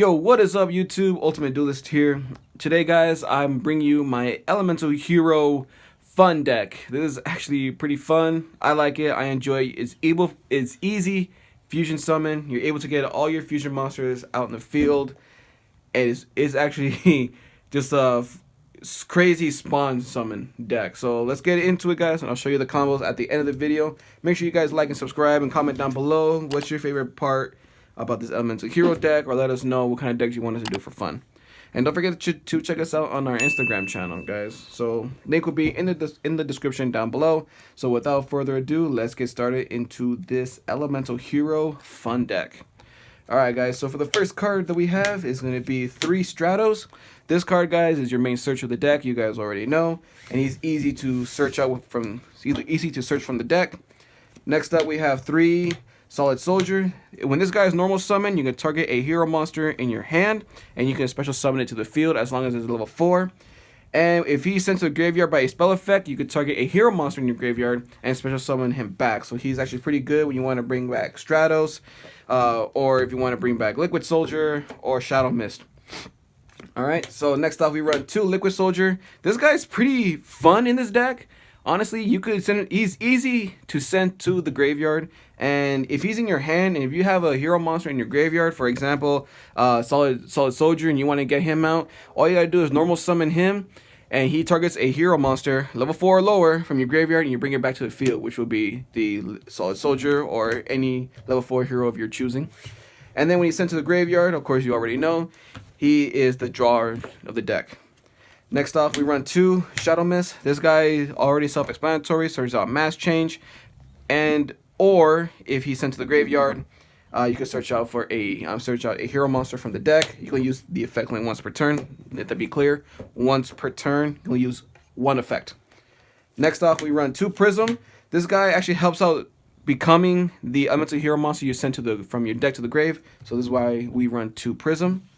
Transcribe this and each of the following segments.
Yo, what is up, YouTube? Ultimate Duelist here. Today, guys, I'm bringing you my Elemental Hero fun deck. This is actually pretty fun. I like it. I enjoy it. It's easy fusion summon. You're able to get all your fusion monsters out in the field. It's actually just a crazy spawn summon deck. So let's get into it, guys, and I'll show you the combos at the end of the video. Make sure you guys like and subscribe and comment down below what's your favorite part about this Elemental Hero deck, or let us know what kind of decks you want us to do for fun. And don't forget to check us out on our Instagram channel, guys. So link will be in the description down below. So without further ado, let's get started into this Elemental Hero fun deck. Alright, guys, so for the first card that we have is going to be 3 Stratos. This card, guys, is your main search of the deck. You guys already know. And he's easy to search out from the deck. Next up, we have 3 Solid Soldier. When this guy is normal summon, you can target a hero monster in your hand, and you can special summon it to the field as long as it's level 4. And if he's sent to the graveyard by a spell effect, you could target a hero monster in your graveyard and special summon him back. So he's actually pretty good when you want to bring back Stratos, or if you want to bring back Liquid Soldier or Shadow Mist. Alright, so next off we run 2 Liquid Soldier. This guy's pretty fun in this deck. Honestly, you could send. He's easy to send to the graveyard, and if he's in your hand, and if you have a hero monster in your graveyard, for example, Solid Soldier, and you want to get him out, all you gotta do is normal summon him, and he targets a hero monster level 4 or lower from your graveyard, and you bring it back to the field, which will be the Solid Soldier or any level 4 hero of your choosing. And then when he's sent to the graveyard, of course you already know, he is the drawer of the deck. Next off, we run 2 Shadow Mist. This guy already self-explanatory, searches out Mass Change, or if he's sent to the graveyard, you can search out a hero monster from the deck. You can use the effect only once per turn. Let that be clear. Once per turn, you can use 1 effect. Next off, we run 2 Prism. This guy actually helps out becoming the Elemental Hero monster you sent from your deck to the grave. So this is why we run 2 Prism.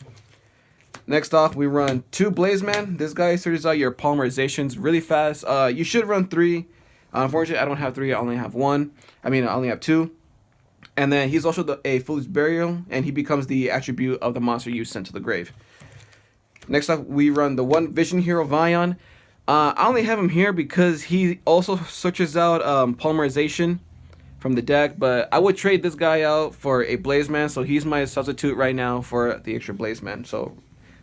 Next off, we run 2 Blazeman. This guy searches out your polymerizations really fast. You should run 3. Unfortunately, I don't have 3. I only have 1. I only have 2. And then he's also a Foolish Burial, and he becomes the attribute of the monster you sent to the grave. Next up, we run the 1 Vision Hero Vion. I only have him here because he also searches out polymerization from the deck, but I would trade this guy out for a Blazeman, so he's my substitute right now for the extra Blazeman. So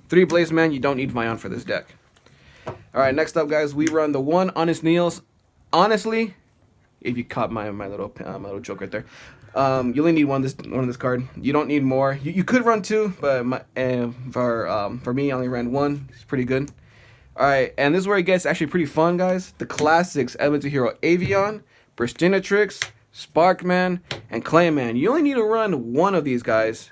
3 Blazeman, you don't need Vion for this deck. Alright, next up, guys, we run the 1 Honest Neos. Honestly, if you caught my little joke right there, you only need one of this card. You don't need more. You could run 2, but for me, I only ran 1. It's pretty good. Alright, and this is where it gets actually pretty fun, guys. The classics: Elemental Hero Avian, Burstinatrix, Sparkman, and Clayman. You only need to run 1 of these guys.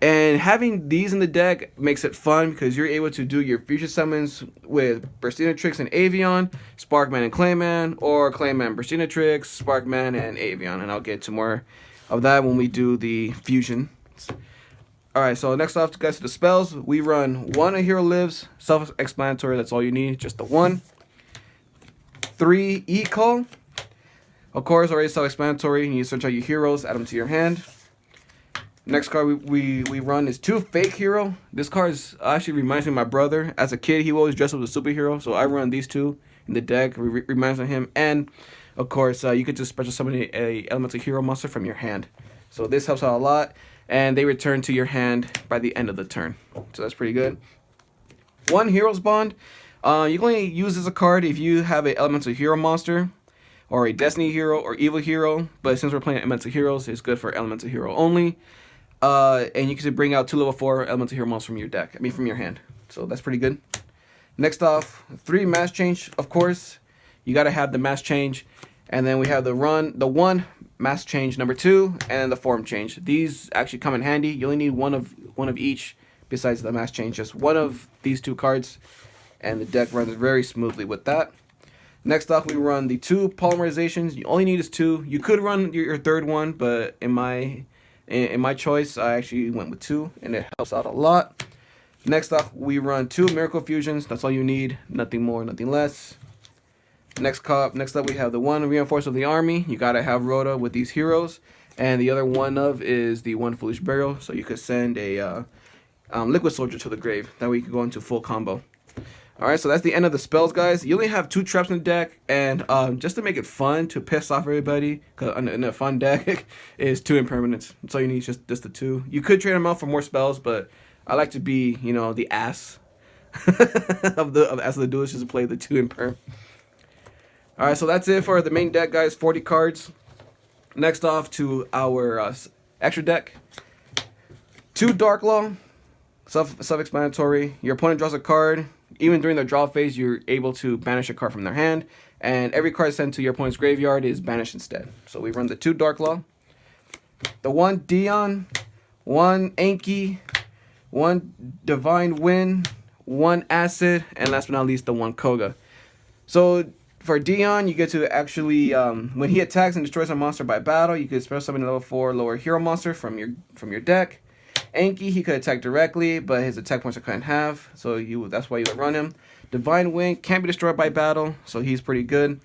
And having these in the deck makes it fun because you're able to do your fusion summons with Burstinatrix and Avian, Sparkman and Clayman, or Clayman, Burstinatrix, Sparkman, and Avian. And I'll get to more of that when we do the fusion. Alright, so next off, guys, to the spells. We run 1 A Hero Lives, self-explanatory, that's all you need, just the 1. 3 E-Call. Of course, already self-explanatory, you need to search out your heroes, add them to your hand. Next card we run is 2 Fake Hero. This card actually reminds me of my brother. As a kid, he always dressed up as a superhero, so I run these 2 in the deck. Reminds me of him. And, of course, you could just special summon a Elemental Hero monster from your hand. So this helps out a lot, and they return to your hand by the end of the turn. So that's pretty good. 1 Hero's Bond. You can only use this as a card if you have an Elemental Hero monster, or a Destiny Hero, or Evil Hero. But since we're playing Elemental Heroes, it's good for Elemental Hero only. And you can bring out 2 level 4 Elemental Hero monsters from your deck. From your hand. So that's pretty good. Next off, 3 Mass Change. Of course, you gotta have the Mass Change, and then we have the 1 Mass Change number 2, and the Form Change. These actually come in handy. You only need one of each besides the Mass Change. Just 1 of these 2 cards, and the deck runs very smoothly with that. Next off, we run the 2 Polymerizations. You only need is 2. You could run your 3rd one, but in my choice, I actually went with 2, and it helps out a lot. Next up, we run 2 Miracle Fusions. That's all you need. Nothing more, nothing less. Next up, we have the 1 Reinforce of the Army. You gotta have Rhoda with these heroes. And the other one is the 1 Foolish Burial. So you could send a Liquid Soldier to the grave. That way you can go into full combo. Alright, so that's the end of the spells, guys. You only have 2 traps in the deck, and just to make it fun, to piss off everybody, because in a fun deck, is 2 impermanents. That's all you need, is just the 2. You could trade them out for more spells, but I like to be, you know, the ass of the duelist, just to play the 2 imperm. Alright, so that's it for the main deck, guys. 40 cards. Next off to our extra deck. 2 Dark Law. Self-explanatory. Your opponent draws a card. Even during the draw phase, you're able to banish a card from their hand, and every card sent to your opponent's graveyard is banished instead. So we run the 2 Dark Law, the 1 Dion, 1 Anki, 1 Divine Wind, 1 Acid, and last but not least, the 1 Koga. So for Dion, you get to actually, when he attacks and destroys a monster by battle, you can special summon a level 4 lower hero monster from your deck. Anki, he could attack directly, but his attack points are cut in half, so that's why you would run him. Divine Wind can't be destroyed by battle, so he's pretty good.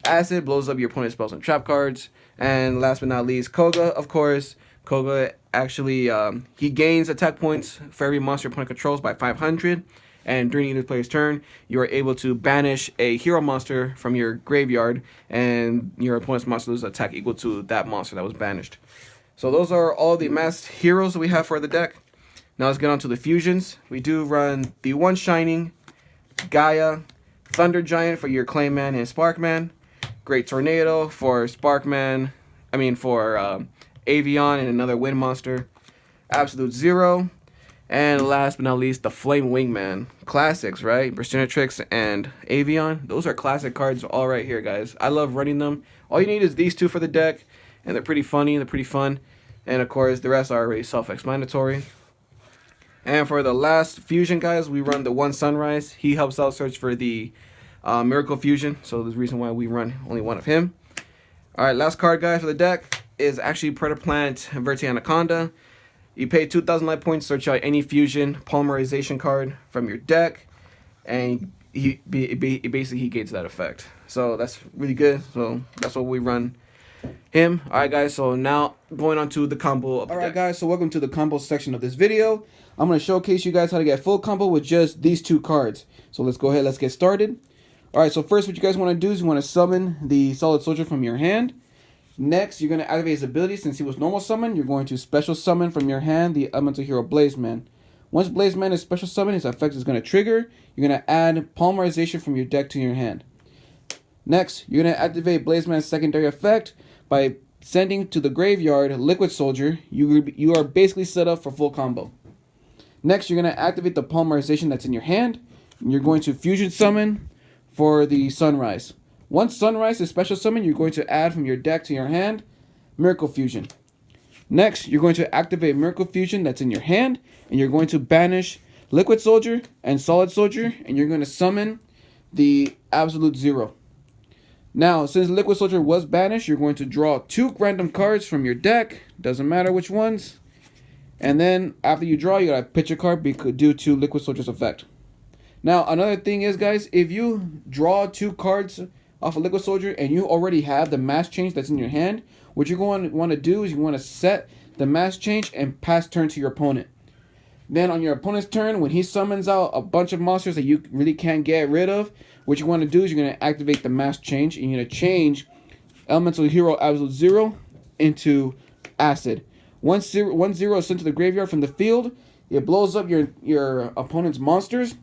Acid blows up your opponent's spells and trap cards. And last but not least, Koga, of course. Koga actually, he gains attack points for every monster your opponent controls by 500. And during either player's turn, you are able to banish a hero monster from your graveyard, and your opponent's monster loses attack equal to that monster that was banished. So those are all the masked heroes that we have for the deck. Now let's get on to the fusions. We do run the 1 Shining, Gaia, Thunder Giant for your Clayman and Sparkman, Great Tornado for Avian and another Wind monster, Absolute Zero, and last but not least, the Flame Wingman. Classics, right? Burstinatrix and Avian. Those are classic cards all right here, guys. I love running them. All you need is these 2 for the deck. And they're pretty funny, they're pretty fun. And of course, the rest are already self-explanatory. And for the last fusion, guys, we run the 1 Sunrise. He helps out search for the Miracle Fusion. So there's a reason why we run only 1 of him. Alright, last card, guys, for the deck is actually Predator Plant Verte Anaconda. You pay 2,000 life points, search out any fusion polymerization card from your deck. And basically he gains that effect. So that's really good. So that's what we run him. Alright, guys, so now going on to the combo. Alright, guys, so welcome to the combo section of this video. I'm going to showcase you guys how to get full combo with just these 2 cards. So let's go ahead, let's get started. Alright, so first what you guys want to do is you want to summon the Solid Soldier from your hand. Next, you're going to activate his ability. Since he was normal summon, you're going to special summon from your hand the Elemental Hero Blazeman. Once Blazeman is special summoned, his effect is going to trigger. You're going to add Polymerization from your deck to your hand. Next, you're going to activate Blazeman's secondary effect by sending to the graveyard Liquid Soldier. You are basically set up for full combo. Next, you're going to activate the Polymerization that's in your hand. And you're going to Fusion Summon for the Sunrise. Once Sunrise is special summoned, you're going to add from your deck to your hand Miracle Fusion. Next, you're going to activate Miracle Fusion that's in your hand. And you're going to banish Liquid Soldier and Solid Soldier. And you're going to summon the Absolute Zero. Now, since Liquid Soldier was banished, you're going to draw 2 random cards from your deck. Doesn't matter which ones. And then, after you draw, you gotta pitch a card due to Liquid Soldier's effect. Now, another thing is, guys, if you draw 2 cards off of Liquid Soldier and you already have the mass change that's in your hand, what you're going to want to do is you want to set the mass change and pass turn to your opponent. Then on your opponent's turn, when he summons out a bunch of monsters that you really can't get rid of, what you want to do is you're going to activate the mass change, and you're going to change Elemental Hero Absolute Zero into Acid. Once 1 0 is sent to the graveyard from the field, it blows up your opponent's monsters,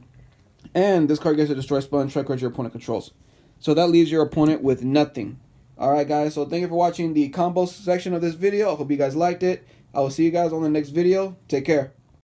and this card gets to destroy spell and strike cards your opponent controls. So that leaves your opponent with nothing. Alright, guys, so thank you for watching the combo section of this video. I hope you guys liked it. I will see you guys on the next video. Take care.